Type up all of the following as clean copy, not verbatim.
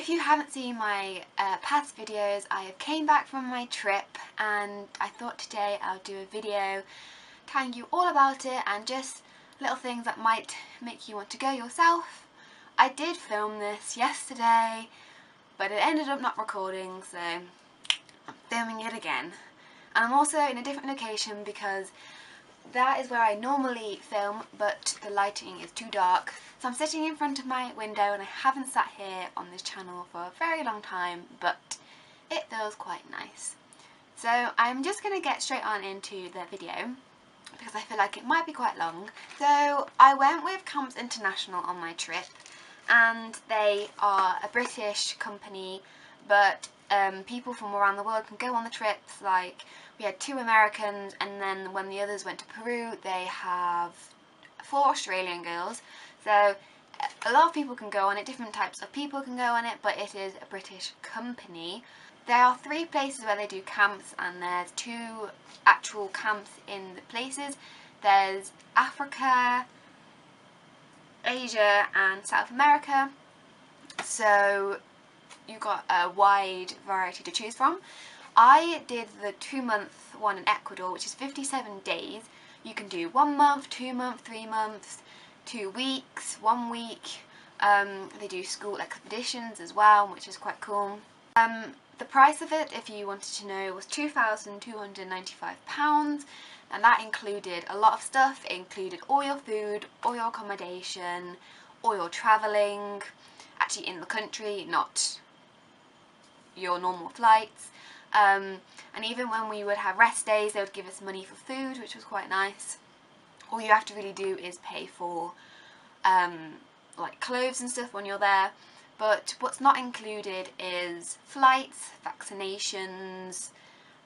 If you haven't seen my past videos, I have came back from my trip and I thought today I'll do a video telling you all about it and just little things that might make you want to go yourself. I did film this yesterday, but it ended up not recording, so I'm filming it again. And I'm also in a different location because that is where I normally film, but the lighting is too dark. So I'm sitting in front of my window and I haven't sat here on this channel for a very long time, but it feels quite nice. So I'm just going to get straight on into the video because I feel like it might be quite long. So I went with Camps International on my trip, and they are a British company, but people from around the world can go on the trips. Like, we had 2 Americans, and then when the others went to Peru, they have 4 Australian girls. So a lot of people can go on it, different types of people can go on it, but it is a British company. There are 3 places where they do camps, and there's 2 actual camps in the places. There's Africa, Asia and South America, so you've got a wide variety to choose from. I did the 2-month one in Ecuador, which is 57 days. You can do 1 month, 2 months, 3 months, 2 weeks, 1 week. They do school expeditions as well, which is quite cool. The price of it, if you wanted to know, was £2,295, and that included a lot of stuff. It included all your food, all your accommodation, all your travelling, actually in the country, not your normal flights. And even when we would have rest days, they would give us money for food, which was quite nice. All you have to really do is pay for like clothes and stuff when you're there. But what's not included is flights, vaccinations,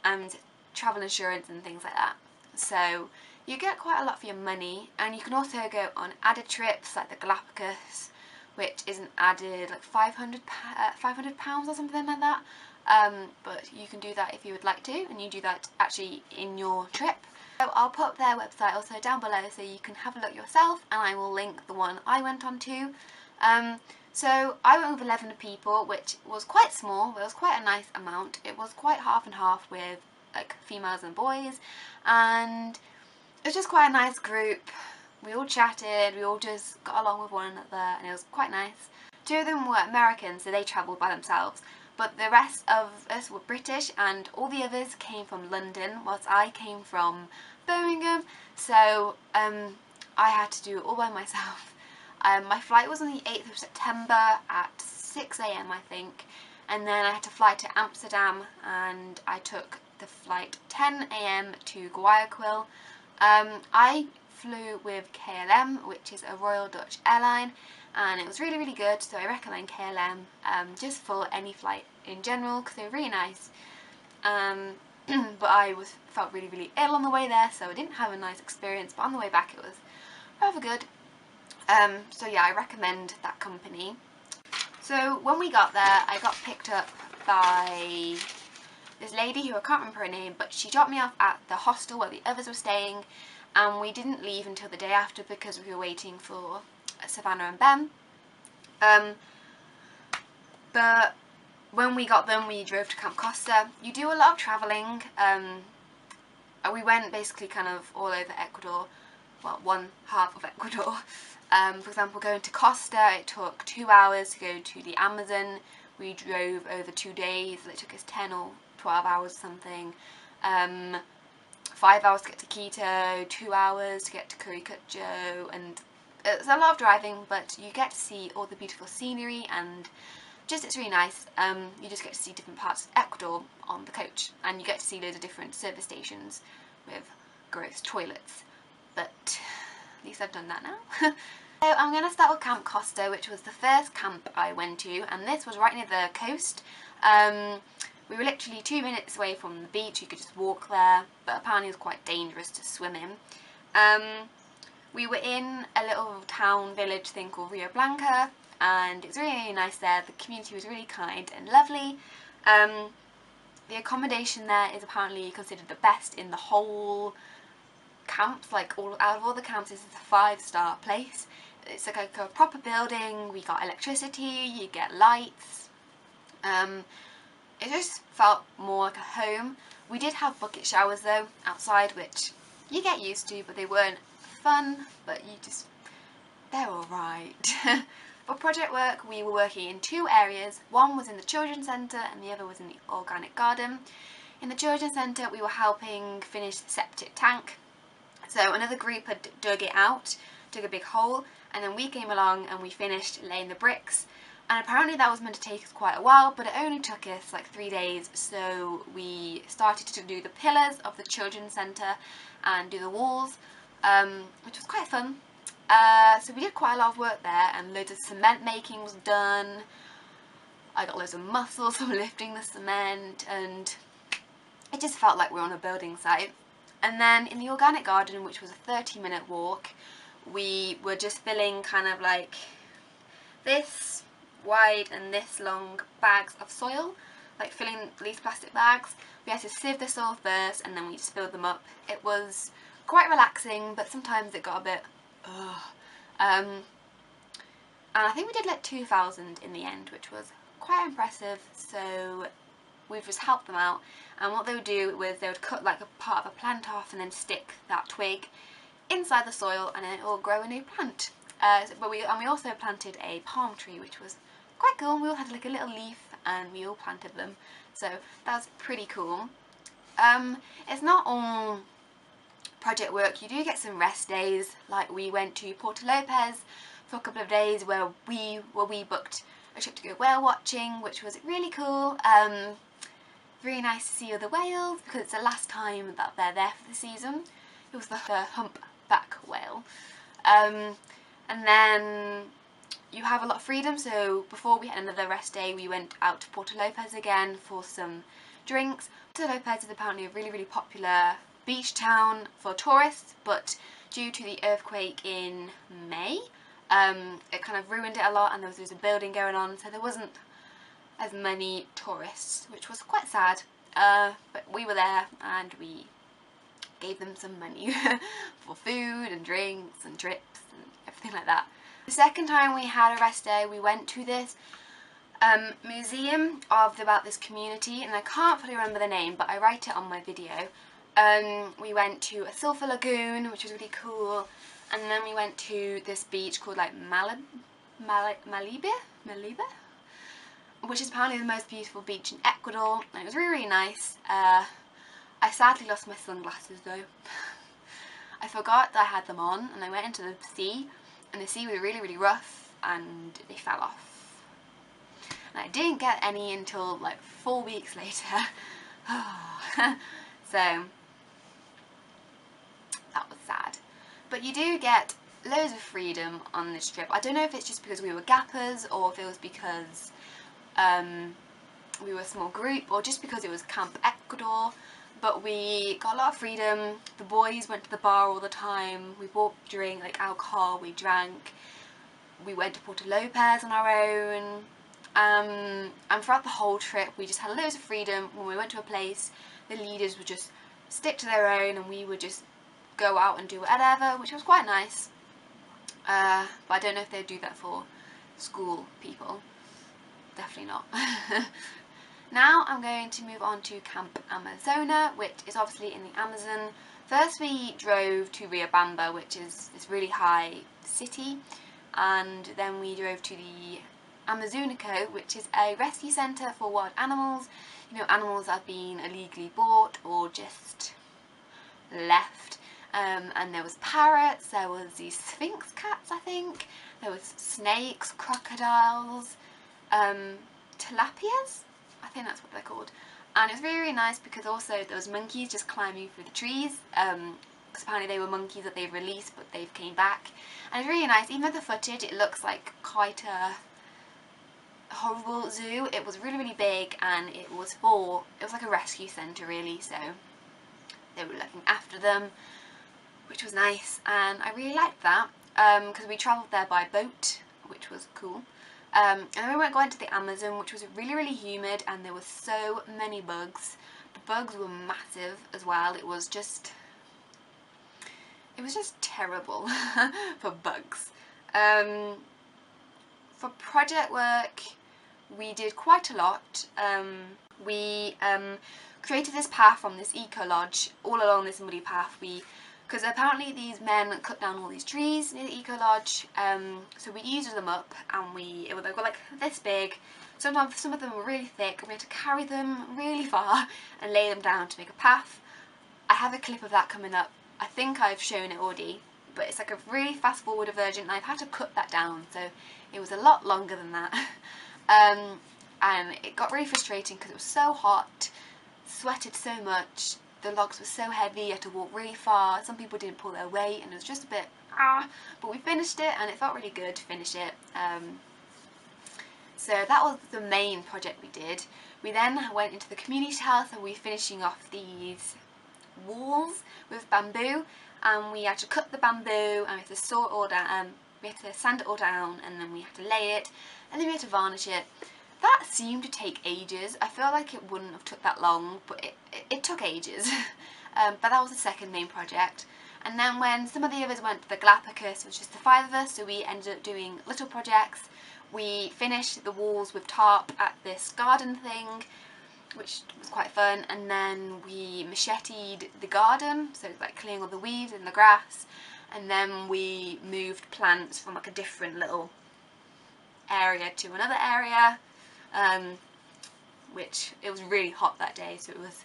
and travel insurance and things like that. So you get quite a lot for your money, and you can also go on added trips like the Galapagos, which isn't added like £500 or something like that. But you can do that if you would like to, and you do that actually in your trip. So I'll put their website also down below so you can have a look yourself, and I will link the one I went on to. So I went with 11 people, which was quite small, but it was quite a nice amount. It was quite half and half with like females and boys, and it was just quite a nice group. We all chatted, we all just got along with one another, and it was quite nice. 2 of them were Americans, so they travelled by themselves, but the rest of us were British, and all the others came from London, whilst I came from Birmingham, so I had to do it all by myself. My flight was on the 8th of September at 6 AM I think, and then I had to fly to Amsterdam, and I took the flight 10 AM to Guayaquil. I flew with KLM, which is a Royal Dutch airline, and it was really, really good, so I recommend KLM just for any flight in general because they're really nice. But I felt really, really ill on the way there, so I didn't have a nice experience, but on the way back it was rather good. So yeah, I recommend that company. So when we got there, I got picked up by this lady who I can't remember her name, but she dropped me off at the hostel where the others were staying, and we didn't leave until the day after because we were waiting for Savannah and Ben. But when we got them, we drove to Camp Costa. You do a lot of travelling. We went basically kind of all over Ecuador, well, one half of Ecuador. For example, going to Costa, it took 2 hours to go to the Amazon. We drove over 2 days, it took us 10 or 12 hours or something. 5 hours to get to Quito, 2 hours to get to Kucho, and it's a lot of driving, but you get to see all the beautiful scenery, and just it's really nice. You just get to see different parts of Ecuador on the coach, and you get to see loads of different service stations with gross toilets, but at least I've done that now. So I'm going to start with Camp Costa, which was the first camp I went to, and this was right near the coast. We were literally 2 minutes away from the beach. You could just walk there, but apparently it was quite dangerous to swim in. We were in a little town village thing called Rio Blanca, and it was really, really nice there. The community was really kind and lovely. The accommodation there is apparently considered the best in the whole camps. Like, out of all the camps, this is a 5-star place. It's like a proper building. We got electricity, you get lights, It just felt more like a home. We did have bucket showers though outside, which you get used to, but they weren't fun, but they're alright. For project work, we were working in 2 areas. One was in the children's centre and the other was in the organic garden. In the children's centre, we were helping finish the septic tank. So another group had dug it out, dug a big hole, and then we came along and we finished laying the bricks. And apparently that was meant to take us quite a while, but it only took us like 3 days. So we started to do the pillars of the children's centre and do the walls, which was quite fun. So we did quite a lot of work there, and loads of cement making was done. I got loads of muscles from lifting the cement, and it just felt like we were on a building site. And then in the organic garden, which was a 30-minute walk, we were just filling kind of like this wide and this long bags of soil, like filling these plastic bags. We had to sieve the soil first and then we just filled them up. It was quite relaxing, but sometimes it got a bit and I think we did like 2,000 in the end, which was quite impressive. So we've just helped them out, and what they would do was they would cut like a part of a plant off and then stick that twig inside the soil, and then it will grow a new plant. But we also planted a palm tree, which was quite cool. We all had like a little leaf and we all planted them, so that was pretty cool. It's not all project work. You do get some rest days, like we went to Puerto Lopez for a couple of days where we booked a trip to go whale watching, which was really cool. Really nice to see other whales because it's the last time that they're there for the season. It was the humpback whale. And then you have a lot of freedom, so before we had another rest day we went out to Puerto Lopez again for some drinks. Puerto Lopez is apparently a really popular beach town for tourists, but due to the earthquake in May, it kind of ruined it a lot, and there was a building going on, so there wasn't as many tourists, which was quite sad. But we were there and we gave them some money for food and drinks and trips and everything like that. The second time we had a rest day, we went to this museum about this community, and I can't fully remember the name, but I write it on my video. We went to a sulphur lagoon, which was really cool, and then we went to this beach called like Malibu, which is apparently the most beautiful beach in Ecuador, and it was really nice. I sadly lost my sunglasses though. I forgot that I had them on, and I went into the sea, and the sea was really rough and they fell off. And I didn't get any until like 4 weeks later. So that was sad. But you do get loads of freedom on this trip. I don't know if it's just because we were gappers, or if it was because we were a small group, or just because it was Camp Ecuador, but we got a lot of freedom. The boys went to the bar all the time. We bought like alcohol, we drank. We went to Puerto Lopez on our own. And throughout the whole trip we just had loads of freedom. When we went to a place, the leaders would just stick to their own and we would just go out and do whatever, which was quite nice. But I don't know if they'd do that for school people. Definitely not. Now I'm going to move on to Camp Amazona, which is obviously in the Amazon. First we drove to Riobamba, which is this really high city, and then we drove to the Amazonico, which is a rescue centre for wild animals. You know, animals that have been illegally bought or just left. And there was parrots, there was these sphinx cats, I think, there was snakes, crocodiles, tilapias, I think that's what they're called. And it was really nice because also there was monkeys just climbing through the trees, because apparently they were monkeys that they've released but they've came back. And it's really nice. Even though the footage, it looks like quite a horrible zoo, it was really big, and it was like a rescue centre really, so they were looking after them, which was nice, and I really liked that, because we travelled there by boat, which was cool. And then we went going to the Amazon, which was really humid, and there were so many bugs. The bugs were massive as well. It was just terrible for bugs. For project work, we did quite a lot. We created this path from this eco lodge all along this muddy path. Because apparently these men cut down all these trees near the eco lodge, so we used them up, and they were like this big. Sometimes some of them were really thick, and we had to carry them really far and lay them down to make a path. I have a clip of that coming up. I think I've shown it already, but it's like a really fast forward version, and I've had to cut that down, so it was a lot longer than that. And it got really frustrating because it was so hot, sweated so much, the logs were so heavy, you had to walk really far, some people didn't pull their weight, and it was just a bit but we finished it, and it felt really good to finish it. So that was the main project we did. We then went into the community house, and we were finishing off these walls with bamboo, and we had to cut the bamboo, and we had to saw it all down, we had to sand it all down, and then we had to lay it, and then we had to varnish it. That seemed to take ages. I feel like it wouldn't have took that long, but it took ages. But that was the second main project. And then when some of the others went to the Galapagos, it was just the 5 of us, so we ended up doing little projects. We finished the walls with tarp at this garden thing, which was quite fun, and then we macheted the garden, so like clearing all the weeds and the grass, and then we moved plants from like a different little area to another area, which it was really hot that day, so it was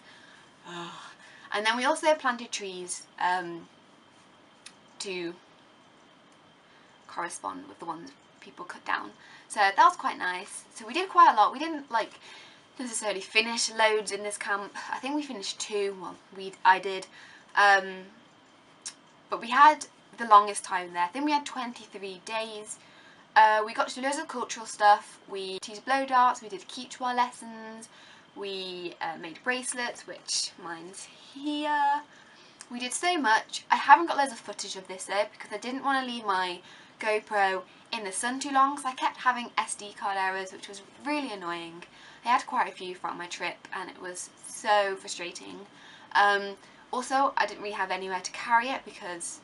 and then we also planted trees to correspond with the ones people cut down, so that was quite nice. So we did quite a lot. We didn't like necessarily finish loads in this camp. I think we finished 2. Well, I did, but we had the longest time there. I think we had 23 days. We got to do loads of cultural stuff. We used blow darts, we did Quechua lessons, we made bracelets, which mine's here. We did so much. I haven't got loads of footage of this though, because I didn't want to leave my GoPro in the sun too long, because I kept having SD card errors, which was really annoying. I had quite a few throughout my trip, and it was so frustrating. Also, I didn't really have anywhere to carry it, because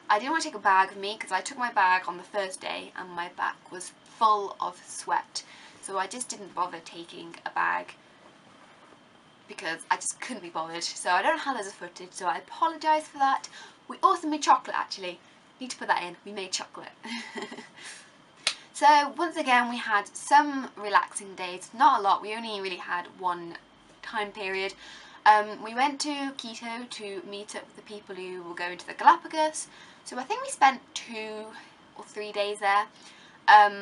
I didn't want to take a bag with me, because I took my bag on the first day and my back was full of sweat, so I just didn't bother taking a bag because I just couldn't be bothered. So I don't have loads of footage, so I apologise for that. We also made chocolate actually. Need to put that in. We made chocolate. So once again we had some relaxing days, not a lot. We only really had one time period. We went to Quito to meet up with the people who were going to the Galapagos. So I think we spent 2 or 3 days there.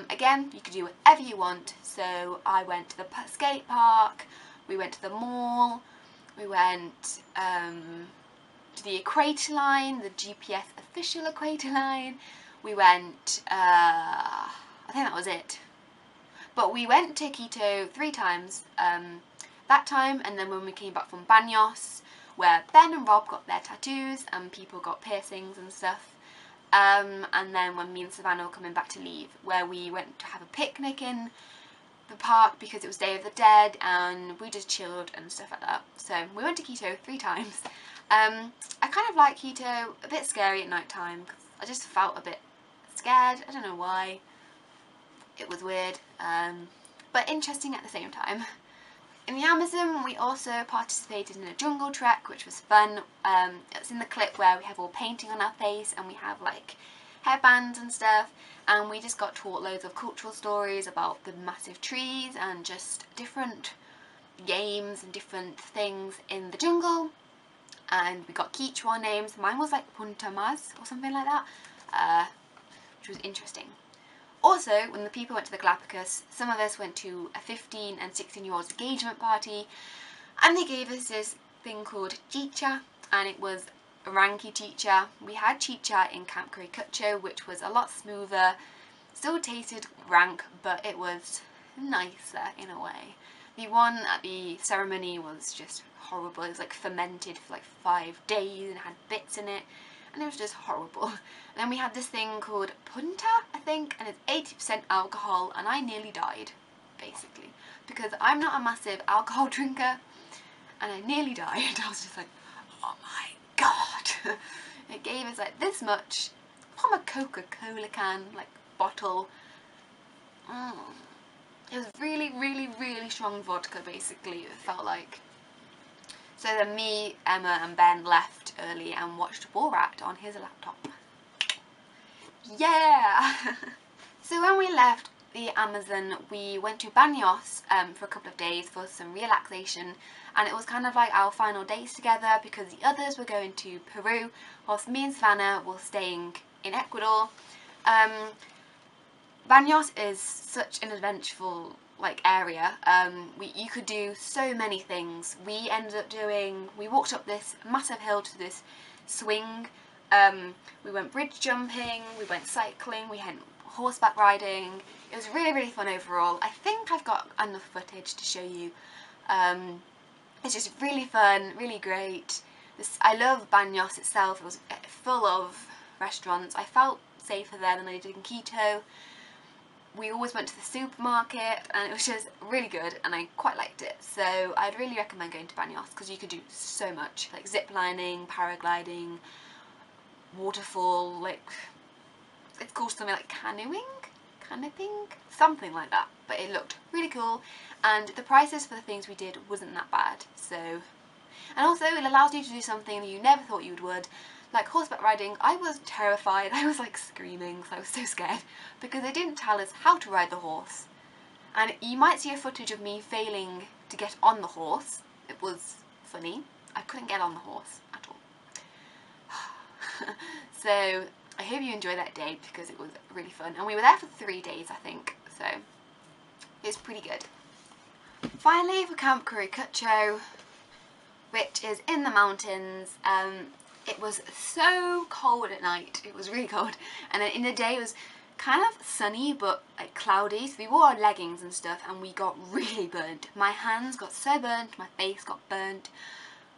Again, you could do whatever you want. So I went to the skate park, we went to the mall, we went to the equator line, the GPS official equator line. We went, I think that was it. But we went to Quito 3 times. That time, and then when we came back from Banos, where Ben and Rob got their tattoos and people got piercings and stuff, and then when me and Savannah were coming back to leave, where we went to have a picnic in the park because it was Day of the Dead, and we just chilled and stuff like that. So we went to Quito 3 times. I kind of like Quito, a bit scary at night time because I just felt a bit scared. I don't know why. It was weird, but interesting at the same time. In the Amazon, we also participated in a jungle trek, which was fun. It's in the clip where we have all painting on our face and we have like headbands and stuff, and we just got taught loads of cultural stories about the massive trees and just different games and different things in the jungle. And we got Quechua names. Mine was like Punta Mas or something like that, which was interesting. Also, when the people went to the Galapagos, some of us went to a 15 and 16-year-olds engagement party, and they gave us this thing called chicha, and it was a ranky chicha. We had chicha in Camp Kucho, which was a lot smoother, still tasted rank, but it was nicer in a way. The one at the ceremony was just horrible. It was like fermented for like 5 days and had bits in it, and it was just horrible. And then we had this thing called punta, I think, and it's 80% alcohol, and I nearly died, basically, because I'm not a massive alcohol drinker, and I nearly died. I was just like, oh my god. It gave us like this much from a Coca-Cola can, like bottle. It was really, really, really strong vodka, basically, it felt like. So then me, Emma and Ben left early and watched Borat on his laptop. Yeah! So when we left the Amazon, we went to Banos for a couple of days for some relaxation, and it was kind of like our final days together because the others were going to Peru whilst me and Savannah were staying in Ecuador. Banos is such an adventureful area. You could do so many things. We ended up we walked up this massive hill to this swing. We went bridge jumping, we went cycling, we went horseback riding. It was really, really fun overall. I think I've got enough footage to show you. It's just really fun, really great. I love Banos itself. It was full of restaurants. I felt safer there than I did in Quito. We always went to the supermarket and it was just really good and I quite liked it. So I'd really recommend going to Banos because you could do so much, like zip lining, paragliding, waterfall, it's called something like canoping, something like that. But it looked really cool and the prices for the things we did wasn't that bad. And also it allows you to do something that you never thought you would. Like horseback riding, I was terrified. I was screaming because I was so scared because they didn't tell us how to ride the horse. And you might see a footage of me failing to get on the horse. It was funny. I couldn't get on the horse at all. So I hope you enjoyed that day because it was really fun. And we were there for 3 days, I think. So it was pretty good. Finally for Camp Kucho, which is in the mountains. It was so cold at night, it was really cold, and then in the day it was kind of sunny but cloudy, so we wore our leggings and stuff and we got really burnt. My hands got so burnt, my face got burnt,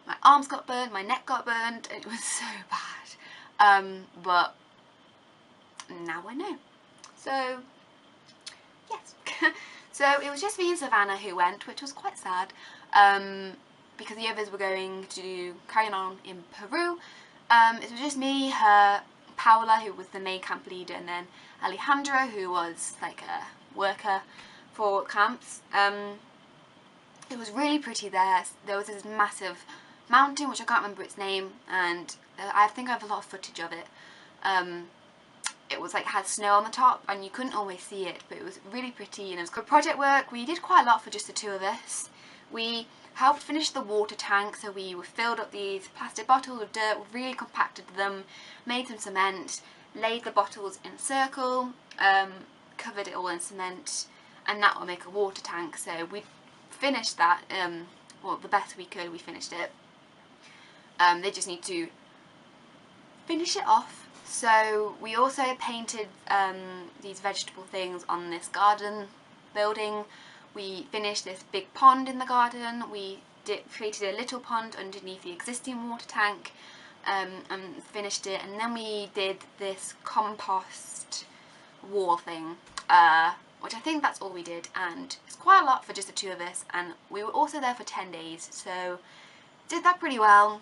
my arms got burnt, my neck got burnt, it was so bad. But now I know. So, yes. So it was just me and Savannah who went, which was quite sad. Because the others were going to carry on in Peru. It was just me, her, Paola, who was the main camp leader, and then Alejandra, who was a worker for camps. It was really pretty there. There was this massive mountain, which I can't remember its name, and I think I have a lot of footage of it. It was had snow on the top, and you couldn't always see it, but it was really pretty, and it was good project work. We did quite a lot for just the two of us. We helped finish the water tank, so we filled up these plastic bottles with dirt, really compacted them, made some cement, laid the bottles in a circle, covered it all in cement, and that will make a water tank. So we finished that, well, the best we could, we finished it. They just need to finish it off. So we also painted these vegetable things on this garden building. We finished this big pond in the garden. We created a little pond underneath the existing water tank and finished it. And then we did this compost wall thing, which I think that's all we did. And it's quite a lot for just the two of us. And we were also there for 10 days, so did that pretty well.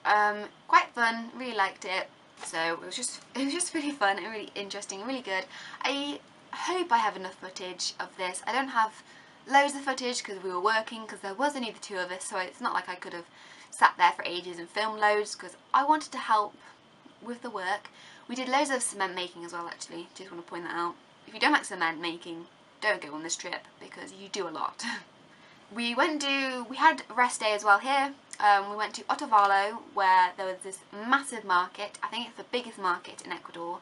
Quite fun. Really liked it. So it was just really fun and really interesting and really good. I hope I have enough footage of this. I don't have loads of footage because we were working, because there was only the two of us, so it's not like I could have sat there for ages and filmed loads, because I wanted to help with the work. We did loads of cement making as well, actually, just want to point that out. If you don't like cement making, don't go on this trip because you do a lot. We had a rest day as well here. We went to Otavalo, where there was this massive market. I think it's the biggest market in Ecuador,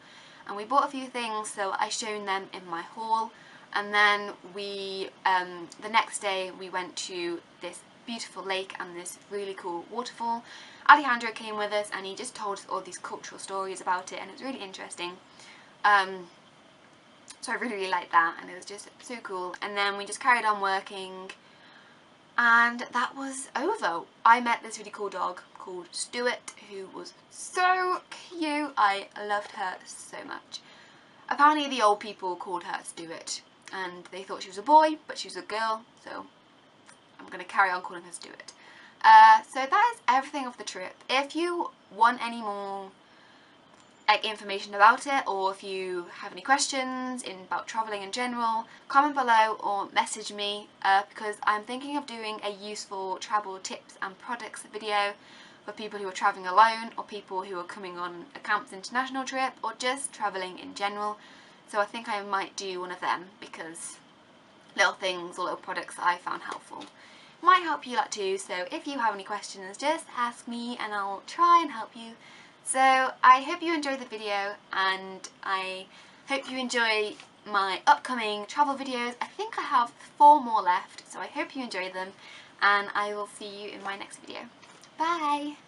and we bought a few things, so I shown them in my haul. And then we, the next day, we went to this beautiful lake and this really cool waterfall. Alejandro came with us and he just told us all these cultural stories about it, and it was really interesting. So I really, really liked that, and it was just so cool. And then we just carried on working, and that was over. I met this really cool dog called Stuart, who was so cute. I loved her so much. Apparently the old people called her Stuart, and they thought she was a boy, but she was a girl, so I'm going to carry on calling her Stuart. So that is everything of the trip. If you want any more like information about it, or if you have any questions about travelling in general, comment below or message me, because I'm thinking of doing a useful travel tips and products video for people who are travelling alone, or people who are coming on a Camps International trip, or just travelling in general. So I think I might do one of them, because little things or little products that I found helpful might help you lot too. So if you have any questions, just ask me and I'll try and help you. So I hope you enjoyed the video, and I hope you enjoy my upcoming travel videos. I think I have 4 more left, so I hope you enjoy them, and I will see you in my next video. Bye!